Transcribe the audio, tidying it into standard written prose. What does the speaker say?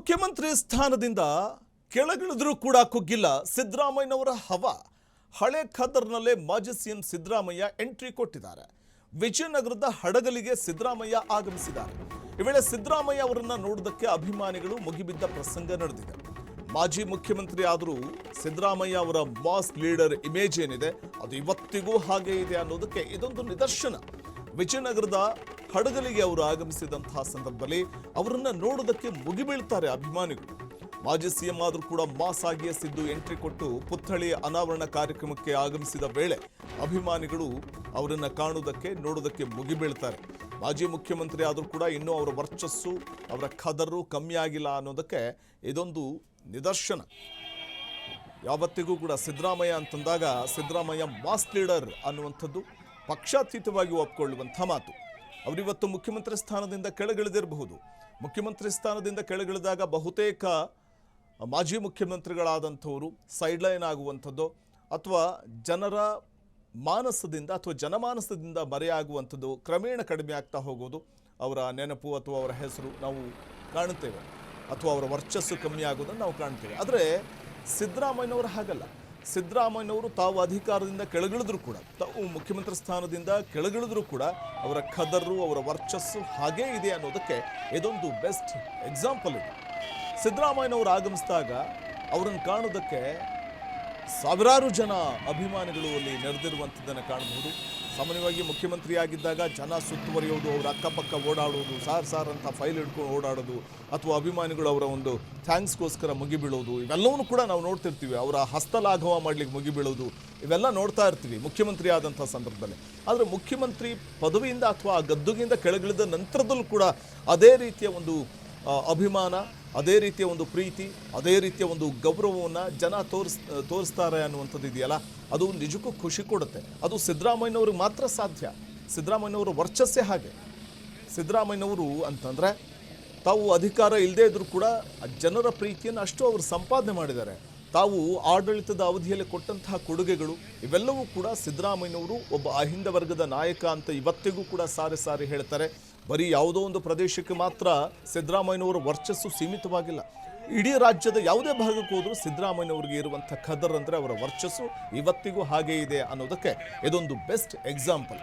ಮುಖ್ಯಮಂತ್ರಿ ಸ್ಥಾನದಿಂದ ಕೆಳಗಿಳಿದ್ರೂ ಕೂಡ ಕುಗ್ಗಿಲ್ಲ ಸಿದ್ದರಾಮಯ್ಯನವರ ಹವಾ. ಹಳೆ ಖದರ್ನಲ್ಲೇ ಮಾಜಿ ಸಿಎಂ ಸಿದ್ದರಾಮಯ್ಯ ಎಂಟ್ರಿ ಕೊಟ್ಟಿದ್ದಾರೆ. ವಿಜಯನಗರದ ಹಡಗಲಿಗೆ ಸಿದ್ದರಾಮಯ್ಯ ಆಗಮಿಸಿದ್ದಾರೆ. ಈ ವೇಳೆ ಸಿದ್ದರಾಮಯ್ಯ ಅವರನ್ನ ನೋಡೋದಕ್ಕೆ ಅಭಿಮಾನಿಗಳು ಮುಗಿಬಿದ್ದ ಪ್ರಸಂಗ ನಡೆದಿದೆ. ಮಾಜಿ ಮುಖ್ಯಮಂತ್ರಿ ಆದರೂ ಸಿದ್ದರಾಮಯ್ಯ ಅವರ ಮಾಸ್ ಲೀಡರ್ ಇಮೇಜ್ ಏನಿದೆ ಅದು ಇವತ್ತಿಗೂ ಹಾಗೆ ಇದೆ ಅನ್ನೋದಕ್ಕೆ ಇದೊಂದು ನಿದರ್ಶನ. ವಿಜಯನಗರದ ಹಡಗಲಿಗೆ ಅವರು ಆಗಮಿಸಿದಂತಹ ಸಂದರ್ಭದಲ್ಲಿ ಅವರನ್ನ ನೋಡೋದಕ್ಕೆ ಮುಗಿಬೀಳ್ತಾರೆ ಅಭಿಮಾನಿಗಳು. ಮಾಜಿ ಸಿಎಂ ಆದರೂ ಕೂಡ ಮಾಸ್ ಆಗಿಯೇ ಸಿದ್ದು ಎಂಟ್ರಿ ಕೊಟ್ಟು ಪುತ್ಥಳಿ ಅನಾವರಣ ಕಾರ್ಯಕ್ರಮಕ್ಕೆ ಆಗಮಿಸಿದ ವೇಳೆ ಅಭಿಮಾನಿಗಳು ಅವರನ್ನ ಕಾಣುವುದಕ್ಕೆ ನೋಡೋದಕ್ಕೆ ಮುಗಿಬೀಳ್ತಾರೆ. ಮಾಜಿ ಮುಖ್ಯಮಂತ್ರಿ ಆದರೂ ಕೂಡ ಇನ್ನೂ ಅವರ ವರ್ಚಸ್ಸು ಅವರ ಖದರು ಕಮ್ಮಿ ಆಗಿಲ್ಲ ಅನ್ನೋದಕ್ಕೆ ಇದೊಂದು ನಿದರ್ಶನ. ಯಾವತ್ತಿಗೂ ಕೂಡ ಸಿದ್ದರಾಮಯ್ಯ ಅಂತಂದಾಗ ಸಿದ್ದರಾಮಯ್ಯ ಮಾಸ್ ಲೀಡರ್ ಅನ್ನುವಂಥದ್ದು ಪಕ್ಷಾತೀತವಾಗಿ ಒಪ್ಪಿಕೊಳ್ಳುವಂಥ ಮಾತು. ಅವರಿವತ್ತು ಮುಖ್ಯಮಂತ್ರಿ ಸ್ಥಾನದಿಂದ ಕೆಳಗಿಳಿದಿರಬಹುದು. ಮುಖ್ಯಮಂತ್ರಿ ಸ್ಥಾನದಿಂದ ಕೆಳಗಿಳಿದಾಗ ಬಹುತೇಕ ಮಾಜಿ ಮುಖ್ಯಮಂತ್ರಿಗಳಾದಂಥವರು ಸೈಡ್ಲೈನ್ ಆಗುವಂಥದ್ದು ಅಥವಾ ಜನರ ಮಾನಸದಿಂದ ಅಥವಾ ಜನಮಾನಸದಿಂದ ಮರೆಯಾಗುವಂಥದ್ದು ಕ್ರಮೇಣ ಕಡಿಮೆ ಆಗ್ತಾ ಹೋಗೋದು. ಅವರ ನೆನಪು ಅಥವಾ ಅವರ ಹೆಸರು ನಾವು ಕಾಣುತ್ತೇವೆ ಅಥವಾ ಅವರ ವರ್ಚಸ್ಸು ಕಮ್ಮಿ ಆಗೋದನ್ನು ನಾವು ಕಾಣ್ತೇವೆ. ಆದರೆ ಸಿದ್ದರಾಮಯ್ಯನವರು ಹಾಗಲ್ಲ. ಸಿದ್ದರಾಮಯ್ಯನವರು ತಾವು ಅಧಿಕಾರದಿಂದ ಕೆಳಗಿಳಿದ್ರು ಕೂಡ, ತಾವು ಮುಖ್ಯಮಂತ್ರಿ ಸ್ಥಾನದಿಂದ ಕೆಳಗಿಳಿದ್ರು ಕೂಡ ಅವರ ಖದರು ಅವರ ವರ್ಚಸ್ಸು ಹಾಗೇ ಇದೆ ಅನ್ನೋದಕ್ಕೆ ಇದೊಂದು ಬೆಸ್ಟ್ ಎಕ್ಸಾಂಪಲ್ ಇದೆ. ಸಿದ್ದರಾಮಯ್ಯನವರು ಆಗಮಿಸಿದಾಗ ಅವರನ್ನು ಕಾಣೋದಕ್ಕೆ ಸಾವಿರಾರು ಜನ ಅಭಿಮಾನಿಗಳು ಅಲ್ಲಿ ನೆರೆದಿರುವಂಥದ್ದನ್ನು ಕಾಣಬಹುದು. ಸಾಮಾನ್ಯವಾಗಿ ಮುಖ್ಯಮಂತ್ರಿ ಆಗಿದ್ದಾಗ ಜನ ಸುತ್ತುವರಿಯೋದು, ಅವರ ಅಕ್ಕಪಕ್ಕ ಓಡಾಡೋದು, ಸಾರ್ ಅಂತ ಫೈಲ್ ಹಿಡ್ಕೊಂಡು ಓಡಾಡೋದು ಅಥವಾ ಅಭಿಮಾನಿಗಳು ಅವರ ಒಂದು ಥ್ಯಾಂಕ್ಸ್ಗೋಸ್ಕರ ಮುಗಿಬೀಳೋದು, ಇವೆಲ್ಲವೂ ಕೂಡ ನಾವು ನೋಡ್ತಿರ್ತೀವಿ. ಅವರ ಹಸ್ತಲಾಘವ ಮಾಡಲಿಕ್ಕೆ ಮುಗಿಬೀಳೋದು ಇವೆಲ್ಲ ನೋಡ್ತಾ ಇರ್ತೀವಿ ಮುಖ್ಯಮಂತ್ರಿ ಆದಂಥ ಸಂದರ್ಭದಲ್ಲಿ. ಆದರೆ ಮುಖ್ಯಮಂತ್ರಿ ಪದವಿಯಿಂದ ಅಥವಾ ಆ ಗದ್ದುಗೆಯಿಂದ ಕೆಳಗಿಳಿದ ನಂತರದಲ್ಲೂ ಕೂಡ ಅದೇ ರೀತಿಯ ಒಂದು ಅಭಿಮಾನ, ಅದೇ ರೀತಿಯ ಒಂದು ಪ್ರೀತಿ, ಅದೇ ರೀತಿಯ ಒಂದು ಗೌರವವನ್ನು ಜನ ತೋರಿಸ್ತಾರೆ ಅನ್ನುವಂಥದ್ದು ಇದೆಯಲ್ಲ, ಅದು ನಿಜಕ್ಕೂ ಖುಷಿ ಕೊಡುತ್ತೆ. ಅದು ಸಿದ್ದರಾಮಯ್ಯನವ್ರಿಗೆ ಮಾತ್ರ ಸಾಧ್ಯ. ಸಿದ್ದರಾಮಯ್ಯನವರ ವರ್ಚಸ್ಸೇ ಹಾಗೆ. ಸಿದ್ದರಾಮಯ್ಯನವರು ಅಂತಂದರೆ ತಾವು ಅಧಿಕಾರ ಇಲ್ಲದೇ ಇದ್ರೂ ಕೂಡ ಜನರ ಪ್ರೀತಿಯನ್ನು ಅಷ್ಟು ಅವರು ಸಂಪಾದನೆ ಮಾಡಿದ್ದಾರೆ. ತಾವು ಆಡಳಿತದ ಅವಧಿಯಲ್ಲಿ ಕೊಟ್ಟಂತಹ ಕೊಡುಗೆಗಳು ಇವೆಲ್ಲವೂ ಕೂಡ ಸಿದ್ದರಾಮಯ್ಯನವರು ಒಬ್ಬ ಅಹಿಂದ ವರ್ಗದ ನಾಯಕ ಅಂತ ಇವತ್ತಿಗೂ ಕೂಡ ಸಾರಿ ಹೇಳ್ತಾರೆ. ಬರೀ ಯಾವುದೋ ಒಂದು ಪ್ರದೇಶಕ್ಕೆ ಮಾತ್ರ ಸಿದ್ದರಾಮಯ್ಯನವರ ವರ್ಚಸ್ಸು ಸೀಮಿತವಾಗಿಲ್ಲ. ಇಡೀ ರಾಜ್ಯದ ಯಾವುದೇ ಭಾಗಕ್ಕೆ ಹೋದರೂ ಸಿದ್ದರಾಮಯ್ಯನವರಿಗೆ ಇರುವಂಥ ಖದರ್ ಅಂದರೆ ಅವರ ವರ್ಚಸ್ಸು ಇವತ್ತಿಗೂ ಹಾಗೇ ಇದೆ ಅನ್ನೋದಕ್ಕೆ ಇದೊಂದು ಬೆಸ್ಟ್ ಎಕ್ಸಾಂಪಲ್.